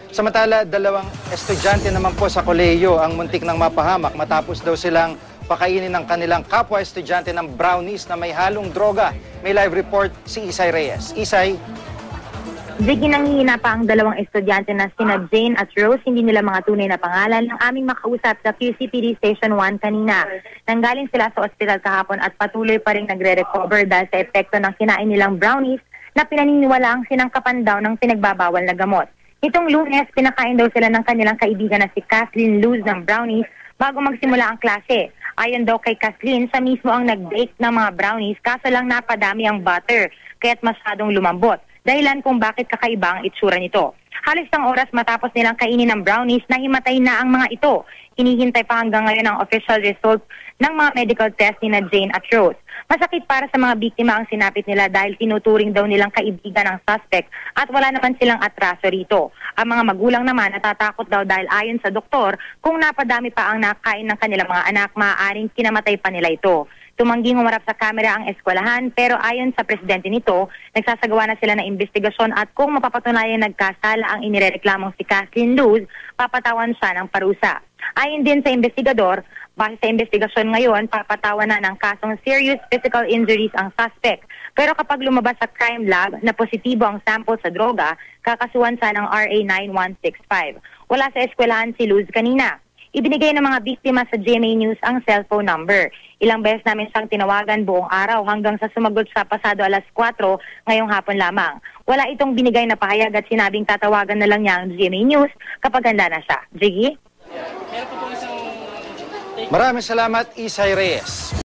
Samantala, dalawang estudyante naman po sa kolehiyo ang muntik ng mapahamak matapos daw silang pakainin ng kanilang kapwa-estudyante ng brownies na may halong droga. May live report si Isay Reyes. Isay? Ziggy, nanghihina pa ang dalawang estudyante na sina Jane at Rose, hindi nila mga tunay na pangalan, ng aming makausap sa QCPD Station 1 kanina. Nanggaling sila sa ospital kahapon at patuloy pa rin nagre-recover dahil sa epekto ng kinain nilang brownies na pinaniniwala ang sinangkapan daw ng pinagbabawal na gamot. Itong Lunes, pinakain daw sila ng kanilang kaibigan na si Kathleen Luz ng brownies bago magsimula ang klase. Ayon daw kay Kathleen, siya mismo ang nag-bake ng mga brownies kaso lang napadami ang butter kaya't masyadong lumambot. Dahilan kung bakit kakaiba ang itsura nito. Halos isang oras matapos nilang kainin ng brownies, nahimatay na ang mga ito. Hinihintay pa hanggang ngayon ang official result ng mga medical test ni na Jane at Rose. Masakit para sa mga biktima ang sinapit nila dahil tinuturing daw nilang kaibigan ng suspect at wala naman silang atraso rito. Ang mga magulang naman natatakot daw dahil ayon sa doktor, kung napadami pa ang nakain ng kanilang mga anak, maaaring kinamatay pa nila ito. Tumangging humarap sa kamera ang eskwelahan pero ayon sa presidente nito, nagsasagawa na sila ng investigasyon at kung mapapatunayan nagkasala ang inirereklamong si Kathleen Luz, papatawan siya ng parusa. Ayon din sa investigador, base sa investigasyon ngayon, papatawan na ng kasong serious physical injuries ang suspect. Pero kapag lumabas sa crime lab na positibo ang sample sa droga, kakasuhan siya ng RA 9165. Wala sa eskwelahan si Luz kanina. Ibinigay ng mga biktima sa GMA News ang cellphone number. Ilang beses namin siyang tinawagan buong araw hanggang sa sumagot sa pasado alas 4 ngayong hapon lamang. Wala itong binigay na pahayag at sinabing tatawagan na lang niya ang GMA News kapag handa na siya. Jiggy? Maraming salamat, Isay Reyes.